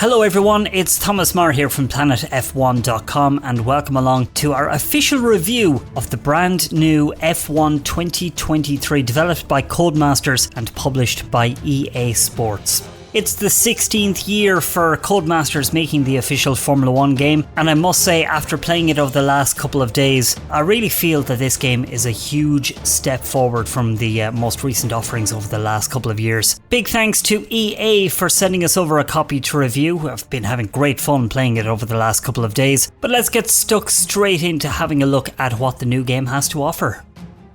Hello everyone, it's Thomas Maher here from planetf1.com and welcome along to our official review of the brand new F1 2023 developed by Codemasters and published by EA Sports. It's the 16th year for Codemasters making the official Formula 1 game, and I must say after playing it over the last couple of days, I really feel that this game is a huge step forward from the most recent offerings over the last couple of years. Big thanks to EA for sending us over a copy to review. I've been having great fun playing it over the last couple of days, but let's get stuck straight into having a look at what the new game has to offer.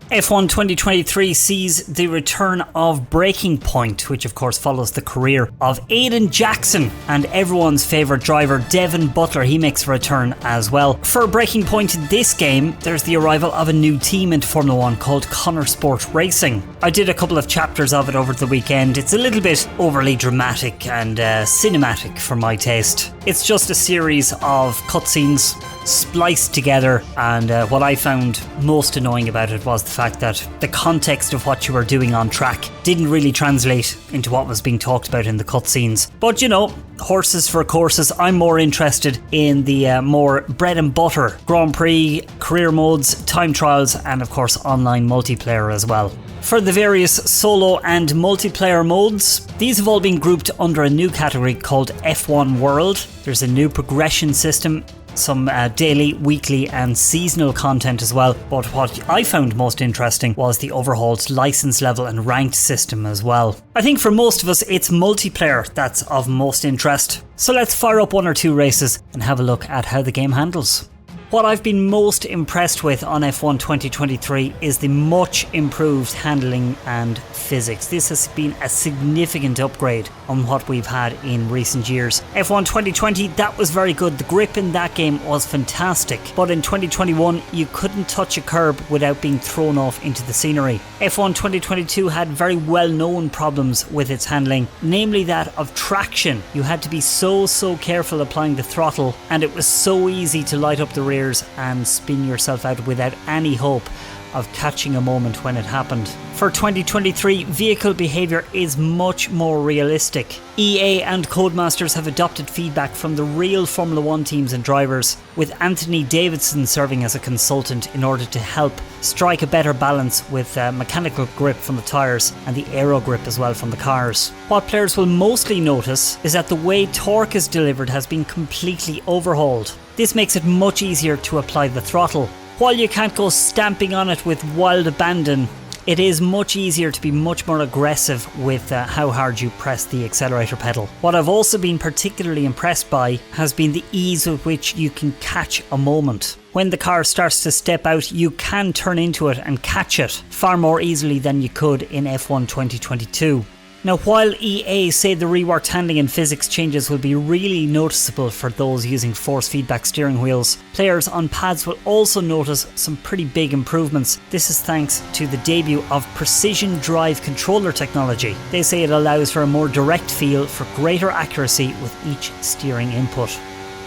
F1 2023 sees the return of Breaking Point, which of course follows the career of Aiden Jackson, and everyone's favourite driver Devin Butler, he makes a return as well. For Breaking Point in this game, there's the arrival of a new team into Formula 1 called Connor Sport Racing. I did a couple of chapters of it over the weekend. It's a little bit overly dramatic and cinematic for my taste. It's just a series of cutscenes spliced together, and what I found most annoying about it was the fact that the context of what you were doing on track didn't really translate into what was being talked about in the cutscenes. But you know, horses for courses. I'm more interested in the more bread and butter Grand Prix, career modes, time trials, and of course online multiplayer as well. For the various solo and multiplayer modes, these have all been grouped under a new category called F1 World. There's a new progression system, some daily, weekly and seasonal content as well, but what I found most interesting was the overhauled license level and ranked system as well. I think for most of us it's multiplayer that's of most interest, so let's fire up one or two races and have a look at how the game handles. What I've been most impressed with on F1 2023 is the much improved handling and physics. This has been a significant upgrade on what we've had in recent years. F1 2020, that was very good. The grip in that game was fantastic. But in 2021, you couldn't touch a curb without being thrown off into the scenery. F1 2022 had very well-known problems with its handling, namely that of traction. You had to be so careful applying the throttle, and it was so easy to light up the rear and spin yourself out without any hope of catching a moment when it happened. For 2023, vehicle behaviour is much more realistic. EA and Codemasters have adopted feedback from the real Formula 1 teams and drivers, with Anthony Davidson serving as a consultant in order to help strike a better balance with mechanical grip from the tyres and the aero grip as well from the cars. What players will mostly notice is that the way torque is delivered has been completely overhauled. This makes it much easier to apply the throttle. While you can't go stamping on it with wild abandon, it is much easier to be much more aggressive with how hard you press the accelerator pedal. What I've also been particularly impressed by has been the ease with which you can catch a moment. When the car starts to step out, you can turn into it and catch it far more easily than you could in F1 2022. Now, while EA say the reworked handling and physics changes will be really noticeable for those using force feedback steering wheels, players on pads will also notice some pretty big improvements. This is thanks to the debut of Precision Drive controller technology. They say it allows for a more direct feel for greater accuracy with each steering input.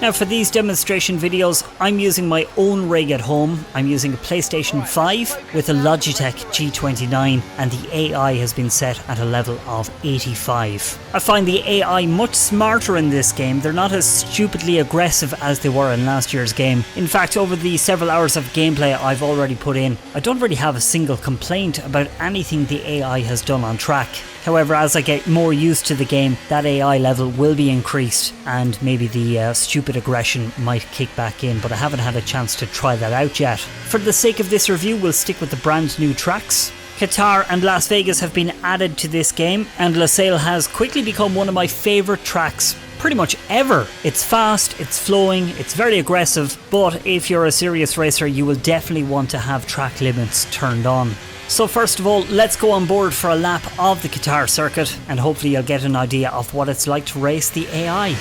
Now for these demonstration videos, I'm using my own rig at home. I'm using a PlayStation 5 with a Logitech G29, and the AI has been set at a level of 85. I find the AI much smarter in this game. They're not as stupidly aggressive as they were in last year's game. In fact, over the several hours of gameplay I've already put in, I don't really have a single complaint about anything the AI has done on track. However, as I get more used to the game, that AI level will be increased and maybe the stupid aggression might kick back in, but I haven't had a chance to try that out yet. For the sake of this review, we'll stick with the brand new tracks. Qatar and Las Vegas have been added to this game, and Losail has quickly become one of my favourite tracks pretty much ever. It's fast, it's flowing, it's very aggressive, but if you're a serious racer, you will definitely want to have track limits turned on. So first of all, let's go on board for a lap of the Qatar circuit, and hopefully you'll get an idea of what it's like to race the AI.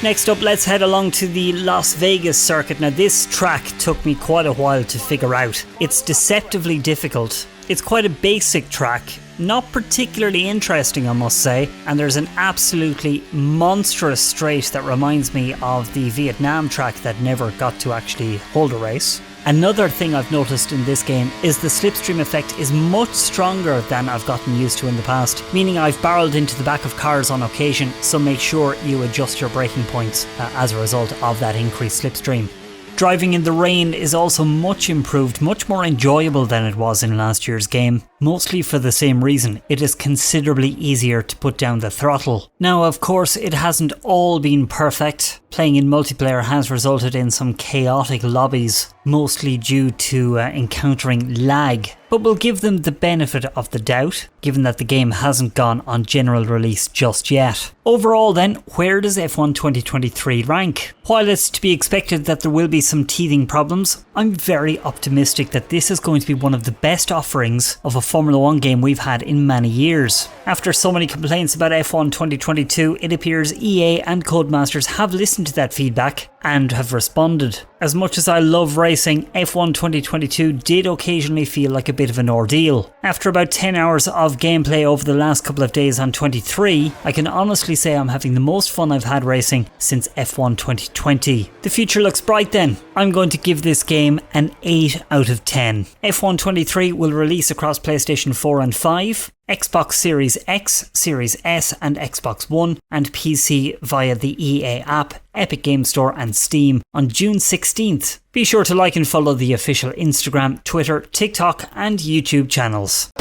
Next up, let's head along to the Las Vegas circuit. Now this track took me quite a while to figure out. It's deceptively difficult. It's quite a basic track, not particularly interesting I must say, and there's an absolutely monstrous straight that reminds me of the Vietnam track that never got to actually hold a race. Another thing I've noticed in this game is the slipstream effect is much stronger than I've gotten used to in the past, meaning I've barreled into the back of cars on occasion, so make sure you adjust your braking points as a result of that increased slipstream. Driving in the rain is also much improved, much more enjoyable than it was in last year's game, mostly for the same reason. It is considerably easier to put down the throttle. Now, of course, it hasn't all been perfect. Playing in multiplayer has resulted in some chaotic lobbies, mostly due to encountering lag, but we'll give them the benefit of the doubt, given that the game hasn't gone on general release just yet. Overall then, where does F1 2023 rank? While it's to be expected that there will be some teething problems, I'm very optimistic that this is going to be one of the best offerings of a Formula 1 game we've had in many years. After so many complaints about F1 2022, it appears EA and Codemasters have listened to that feedback and have responded. As much as I love racing, F1 2022 did occasionally feel like a bit of an ordeal. After about 10 hours of gameplay over the last couple of days on 23, I can honestly say I'm having the most fun I've had racing since F1 2020. The future looks bright then. I'm going to give this game an 8 out of 10. F1 23 will release across PlayStation 4 and 5, Xbox Series X, Series S and Xbox One, and PC via the EA app, Epic Games Store and Steam on June 16th. Be sure to like and follow the official Instagram, Twitter, TikTok and YouTube channels.